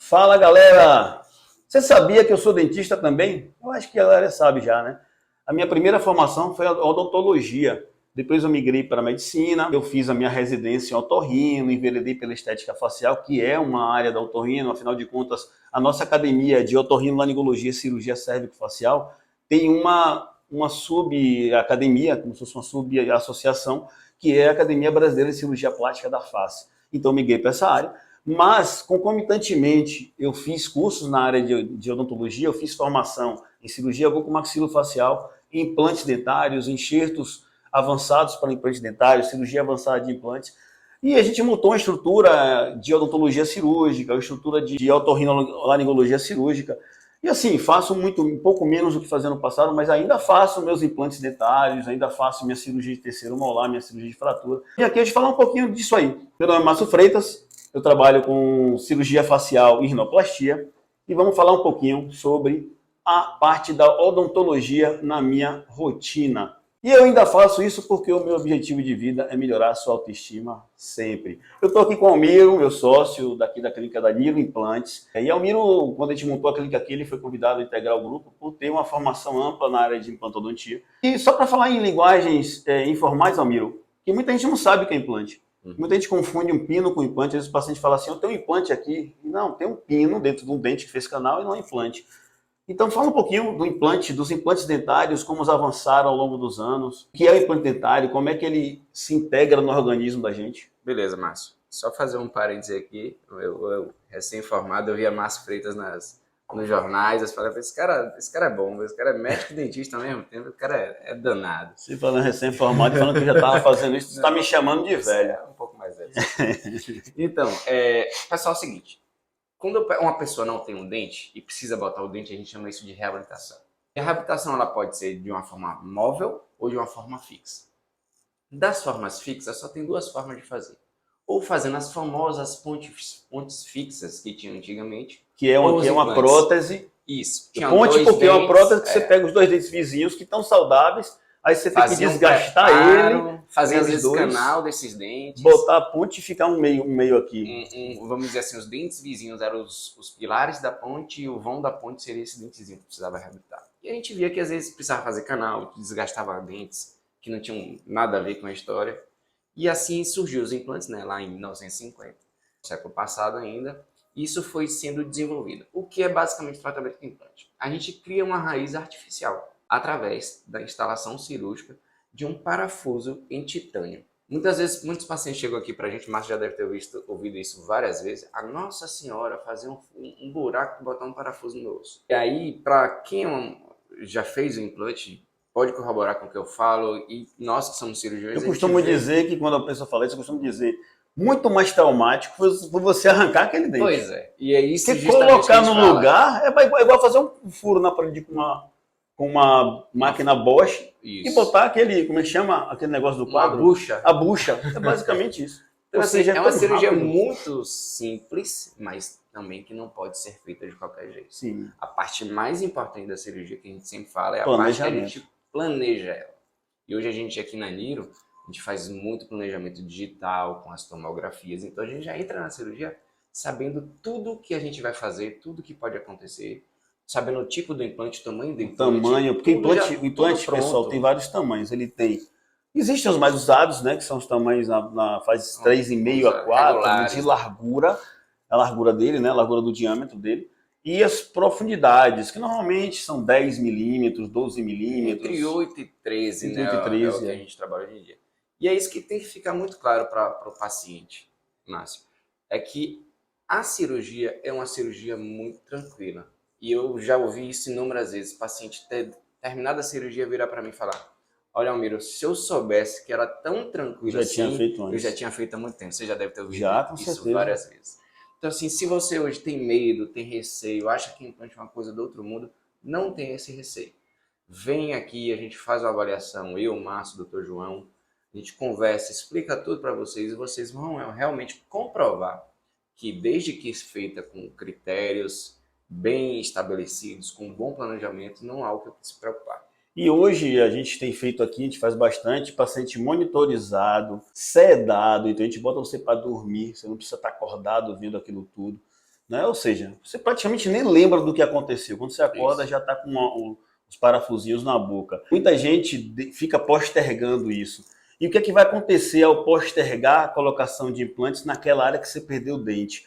Fala, galera! Você sabia que eu sou dentista também? Eu acho que a galera sabe já, né? A minha primeira formação foi a odontologia. Depois eu migrei para a medicina, eu fiz a minha residência em otorrino, enveredei pela estética facial, que é uma área da otorrino. Afinal de contas, a nossa academia de otorrinolaringologia e cirurgia cérvico-facial tem uma sub-academia, como se fosse uma sub-associação, que é a Academia Brasileira de Cirurgia Plástica da Face. Então eu migrei para essa área. Mas, concomitantemente, eu fiz cursos na área de odontologia, eu fiz formação em cirurgia bucomaxilofacial, implantes dentários, enxertos avançados para implantes dentários, cirurgia avançada de implantes. E a gente montou uma estrutura de odontologia cirúrgica, uma estrutura de otorrinolaringologia cirúrgica. E assim, faço um pouco menos do que fazia no passado, mas ainda faço meus implantes dentários, ainda faço minha cirurgia de terceiro molar, minha cirurgia de fratura. E aqui a gente falar um pouquinho disso aí. Meu nome é Márcio Freitas, eu trabalho com cirurgia facial e rinoplastia e vamos falar um pouquinho sobre a parte da odontologia na minha rotina. E eu ainda faço isso porque o meu objetivo de vida é melhorar a sua autoestima sempre. Eu estou aqui com o Almiro, meu sócio daqui da clínica da Niro Implantes. E Almiro, quando a gente montou a clínica aqui, ele foi convidado a integrar o grupo por ter uma formação ampla na área de implantodontia. E só para falar em linguagens informais, Almiro, que muita gente não sabe o que é implante. Muita gente confunde um pino com implante. Às vezes o paciente fala assim, eu tenho um implante aqui. Não, tem um pino dentro de um dente que fez canal e não é implante. Então fala um pouquinho do implante, dos implantes dentários, como os avançaram ao longo dos anos. O que é o implante dentário, como é que ele se integra no organismo da gente. Beleza, Márcio. Só fazer um parêntese aqui. Eu recém-formado, eu via Márcio Freitas nos jornais. Eu falei, esse cara é bom, esse cara é médico e dentista ao mesmo tempo, o cara é danado. Você falando recém-formado e falando que já estava fazendo isso, você está me chamando de velho. Um pouco mais velho. Então, pessoal, é o seguinte. Quando uma pessoa não tem um dente e precisa botar o dente, a gente chama isso de reabilitação. E a reabilitação ela pode ser de uma forma móvel ou de uma forma fixa. Das formas fixas, só tem duas formas de fazer. Ou fazendo as famosas pontes fixas que tinham antigamente. Que é uma prótese. Isso. Ponte porque é uma prótese que você pega os dois dentes vizinhos que estão saudáveis, aí você tem que desgastar ele, fazer às vezes canal desses dentes, botar a ponte e ficar um meio aqui. Vamos dizer assim, os dentes vizinhos eram os pilares da ponte e o vão da ponte seria esse dentezinho que precisava reabilitar. E a gente via que às vezes precisava fazer canal, desgastava dentes que não tinham nada a ver com a história. E assim surgiu os implantes, né, lá em 1950, século passado ainda. Isso foi sendo desenvolvido. O que é basicamente o tratamento com implante? A gente cria uma raiz artificial através da instalação cirúrgica de um parafuso em titânio. Muitas vezes, muitos pacientes chegam aqui para a gente, o Márcio já deve ter ouvido isso várias vezes. A Nossa Senhora fazer um buraco e botar um parafuso no osso. E aí, para quem já fez o implante, pode corroborar com o que eu falo, e nós que somos cirurgiões... Eu costumo dizer que quando a pessoa fala isso, eu costumo dizer muito mais traumático foi você arrancar aquele dente. Pois é. E é isso que colocar no lugar é igual fazer um furo na parede com uma máquina Bosch e botar aquele, como é que chama? Aquele negócio do quadro? A bucha. É basicamente isso. Então, assim, é uma cirurgia muito simples, mas também que não pode ser feita de qualquer jeito. Sim. A parte mais importante da cirurgia que a gente sempre fala é a parte que a gente planeja ela. E hoje a gente aqui na Niro, a gente faz muito planejamento digital com as tomografias. Então a gente já entra na cirurgia sabendo tudo que a gente vai fazer, tudo que pode acontecer, sabendo o tipo do implante, o tamanho do implante. Porque o implante, pessoal, tem vários tamanhos. Ele tem... Existem os mais usados, né? Que são os tamanhos na fase 3,5 a 4, de largura. A largura dele, né? A largura do diâmetro dele. E as profundidades, que normalmente são 10 milímetros, 12 milímetros. Entre 8 e 13, né? É o que a gente trabalha hoje em dia. E é isso que tem que ficar muito claro para o paciente, Márcio. É que a cirurgia é uma cirurgia muito tranquila. E eu já ouvi isso inúmeras vezes. O paciente terminada a cirurgia virar para mim e falar: olha, Almiro, se eu soubesse que era tão tranquilo assim, eu já tinha feito há muito tempo. Você já deve ter ouvido isso várias vezes. Então, assim, se você hoje tem medo, tem receio, acha que implante é uma coisa do outro mundo, não tenha esse receio. Vem aqui, a gente faz uma avaliação, eu, Márcio, Dr. João, a gente conversa, explica tudo para vocês e vocês vão realmente comprovar que desde que feita com critérios bem estabelecidos, com um bom planejamento, não há o que se preocupar. E hoje a gente tem feito aqui, a gente faz bastante paciente monitorizado, sedado, então a gente bota você para dormir, você não precisa estar acordado vendo aquilo tudo. né? Ou seja, você praticamente nem lembra do que aconteceu. Quando você acorda, Isso. já está com os parafusinhos na boca. Muita gente fica postergando isso. E o que é que vai acontecer ao postergar a colocação de implantes naquela área que você perdeu o dente?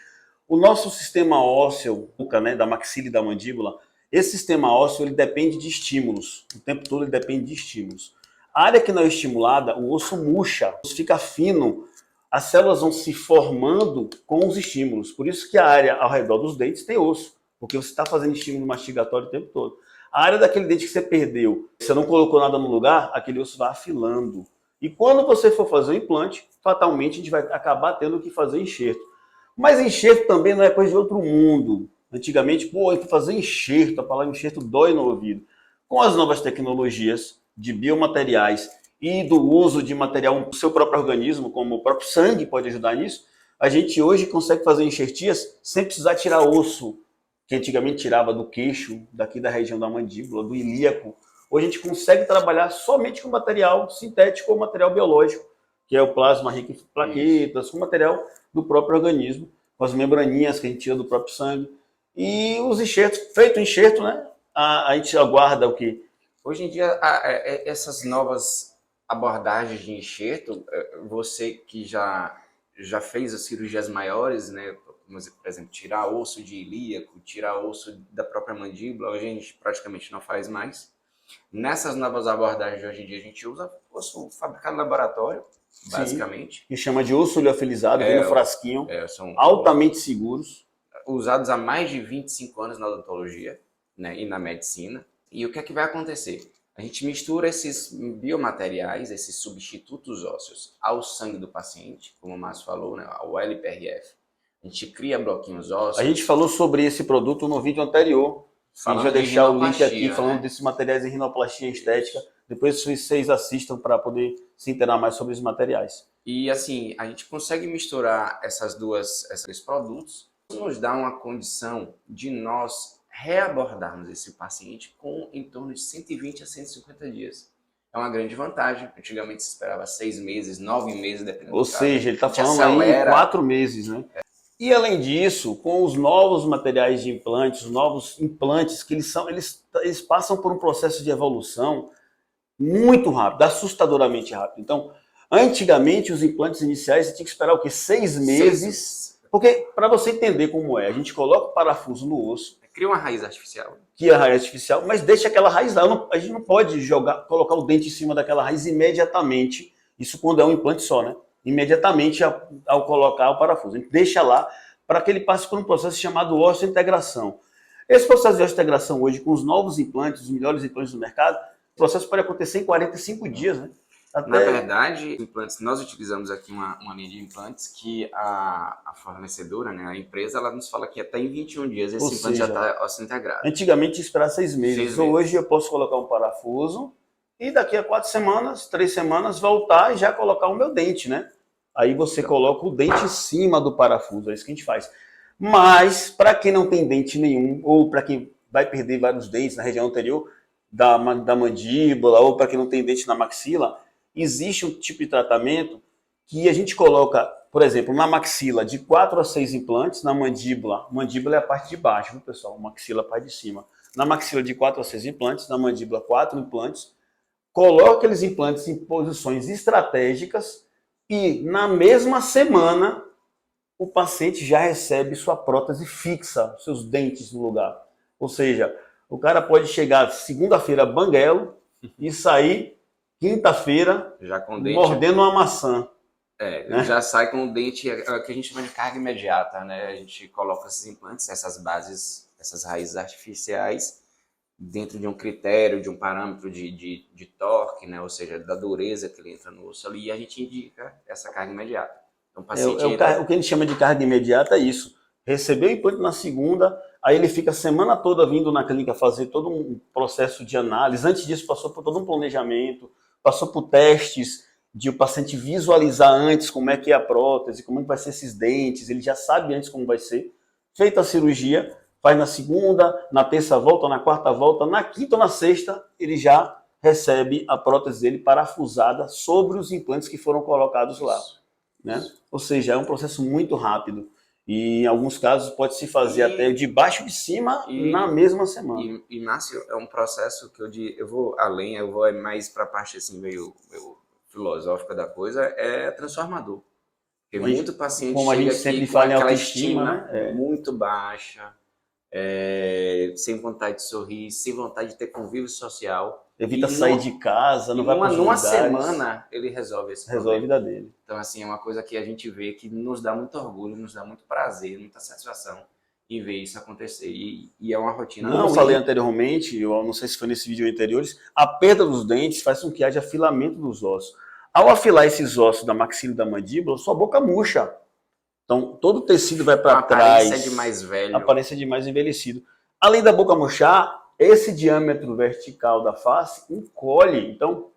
O nosso sistema ósseo, né, da maxila e da mandíbula, esse sistema ósseo ele depende de estímulos. O tempo todo ele depende de estímulos. A área que não é estimulada, o osso murcha, o osso fica fino, as células vão se formando com os estímulos. Por isso que a área ao redor dos dentes tem osso, porque você está fazendo estímulo mastigatório o tempo todo. A área daquele dente que você perdeu, você não colocou nada no lugar, aquele osso vai afilando. E quando você for fazer o implante, fatalmente a gente vai acabar tendo que fazer enxerto. Mas enxerto também não é coisa de outro mundo. Antigamente, fazer enxerto, a palavra enxerto dói no ouvido. Com as novas tecnologias de biomateriais e do uso de material do seu próprio organismo, como o próprio sangue pode ajudar nisso, a gente hoje consegue fazer enxertias sem precisar tirar osso, que antigamente tirava do queixo, daqui da região da mandíbula, do ilíaco. Hoje a gente consegue trabalhar somente com material sintético ou material biológico, que é o plasma rico em plaquetas, com material do próprio organismo, com as membraninhas que a gente tira do próprio sangue. E os enxertos, feito o enxerto, né? A gente aguarda o quê? Hoje em dia, essas novas abordagens de enxerto, você que já fez as cirurgias maiores, né? Como, por exemplo, tirar osso de ilíaco, tirar osso da própria mandíbula, hoje a gente praticamente não faz mais. Nessas novas abordagens de hoje em dia, a gente usa osso fabricado no laboratório, basicamente. Sim, que chama de osso liofilizado, vem no frasquinho, são altamente seguros. Usados há mais de 25 anos na odontologia, né, e na medicina. E o que é que vai acontecer? A gente mistura esses biomateriais, esses substitutos ósseos, ao sangue do paciente, como o Márcio falou, né, ao LPRF. A gente cria bloquinhos ósseos. A gente falou sobre esse produto no vídeo anterior. A gente vai deixar o link aqui falando desses materiais em rinoplastia estética. Depois vocês assistam para poder se inteirar mais sobre os materiais. E assim, a gente consegue misturar esses produtos, nos dá uma condição de nós reabordarmos esse paciente com em torno de 120 a 150 dias. É uma grande vantagem. Antigamente se esperava 6 meses, 9 meses, dependendo do caso. Ou seja, ele está falando aí em 4 meses, né? E além disso, com os novos materiais de implantes, os novos implantes, que eles passam por um processo de evolução muito rápido, assustadoramente rápido. Então, antigamente, os implantes iniciais, você tinha que esperar o quê? 6 meses. Porque, para você entender como é, a gente coloca o parafuso no osso. Cria uma raiz artificial. Cria a raiz artificial, mas deixa aquela raiz lá. A gente não pode colocar o dente em cima daquela raiz imediatamente. Isso quando é um implante só, né? Imediatamente ao colocar o parafuso. A gente deixa lá para que ele passe por um processo chamado osseointegração. Esse processo de osseointegração hoje, com os novos implantes, os melhores implantes do mercado, o processo pode acontecer em 45 dias, né? Na verdade, implantes, nós utilizamos aqui uma linha de implantes que a fornecedora, né, a empresa, ela nos fala que até em 21 dias esse implante já está osseointegrado. Antigamente esperar 6 meses. Hoje eu posso colocar um parafuso e daqui a 4 semanas, 3 semanas, voltar e já colocar o meu dente, né? Aí você coloca o dente em cima do parafuso, é isso que a gente faz. Mas, para quem não tem dente nenhum, ou para quem vai perder vários dentes na região anterior da mandíbula, ou para quem não tem dente na maxila, existe um tipo de tratamento que a gente coloca, por exemplo, na maxila de 4 a 6 implantes, na mandíbula é a parte de baixo, viu, pessoal? Maxila é a parte de cima. Na maxila de 4 a 6 implantes, na mandíbula 4 implantes, coloca aqueles implantes em posições estratégicas e na mesma semana o paciente já recebe sua prótese fixa, seus dentes no lugar. Ou seja, o cara pode chegar segunda-feira banguelo e sair quinta-feira já com dente, mordendo uma maçã. Né? Já sai com o dente, que a gente chama de carga imediata, né? A gente coloca esses implantes, essas bases, essas raízes artificiais dentro de um critério, de um parâmetro de torque, né? Ou seja, da dureza que ele entra no osso ali, e a gente indica essa carga imediata. Então, o paciente o que a gente chama de carga imediata é isso. Recebeu o implante na segunda, aí ele fica a semana toda vindo na clínica fazer todo um processo de análise. Antes disso, passou por todo um planejamento, passou por testes de o paciente visualizar antes como é que é a prótese, como é que vai ser esses dentes, ele já sabe antes como vai ser. Feita a cirurgia, faz na segunda, na terça volta, na quarta volta, na quinta ou na sexta, ele já recebe a prótese dele parafusada sobre os implantes que foram colocados lá. Né? Ou seja, é um processo muito rápido. E em alguns casos pode se fazer até de baixo de cima na mesma semana. E Márcio, é um processo que eu vou além, eu vou mais para a parte assim meio filosófica da coisa, é transformador. Porque muito paciente como a gente sempre fala em autoestima, né? Muito baixa, sem vontade de sorrir, sem vontade de ter convívio social. Evita sair de casa, não vai para os lugares. Numa semana ele resolve esse problema. Resolve a vida dele. Então, assim, é uma coisa que a gente vê que nos dá muito orgulho, nos dá muito prazer, muita satisfação em ver isso acontecer. E é uma rotina. Não, eu falei anteriormente, eu não sei se foi nesse vídeo anteriores, a perda dos dentes faz com que haja afilamento dos ossos. Ao afilar esses ossos da maxila e da mandíbula, sua boca murcha. Então, todo o tecido vai para trás. Aparência de mais velho. Aparência de mais envelhecido. Além da boca murchar, esse diâmetro vertical da face encolhe. Então,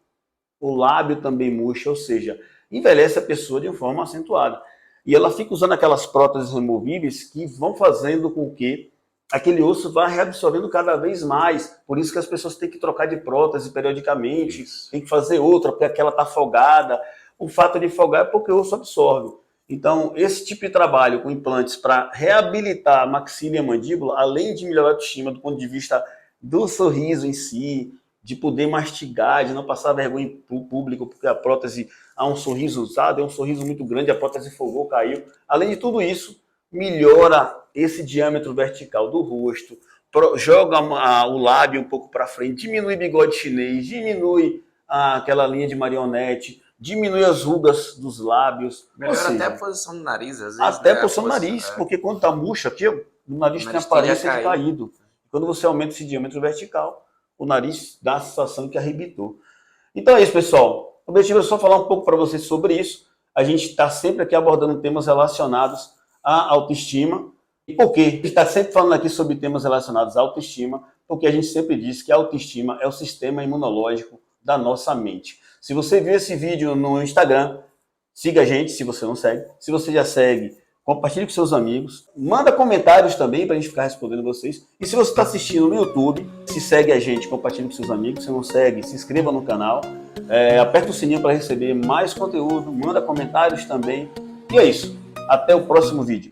o lábio também murcha, ou seja, envelhece a pessoa de uma forma acentuada. E ela fica usando aquelas próteses removíveis que vão fazendo com que aquele osso vá reabsorvendo cada vez mais. Por isso que as pessoas têm que trocar de prótese periodicamente, tem que fazer outra, porque aquela está folgada. O fato de folgar é porque o osso absorve. Então, esse tipo de trabalho com implantes para reabilitar a maxila e a mandíbula, além de melhorar a autoestima do ponto de vista do sorriso em si, de poder mastigar, de não passar vergonha para o público, porque a prótese há um sorriso usado, é um sorriso muito grande, a prótese folgou, caiu. Além de tudo isso, melhora esse diâmetro vertical do rosto, joga o lábio um pouco para frente, diminui bigode chinês, diminui aquela linha de marionete, diminui as rugas dos lábios. Melhora até a posição do nariz, às vezes. Até a posição do nariz, porque quando está murcho aqui, o nariz tem aparência de caído. Quando você aumenta esse diâmetro vertical, o nariz dá a sensação que arrebitou. Então é isso, pessoal. O objetivo é só falar um pouco para vocês sobre isso. A gente está sempre aqui abordando temas relacionados à autoestima. E por quê? A gente está sempre falando aqui sobre temas relacionados à autoestima, porque a gente sempre diz que a autoestima é o sistema imunológico da nossa mente. Se você viu esse vídeo no Instagram, siga a gente, se você não segue. Se você já segue, compartilhe com seus amigos. Manda comentários também para a gente ficar respondendo vocês. E se você está assistindo no YouTube, se segue a gente, compartilhe com seus amigos. Se não segue, se inscreva no canal. Aperta o sininho para receber mais conteúdo. Manda comentários também. E é isso. Até o próximo vídeo.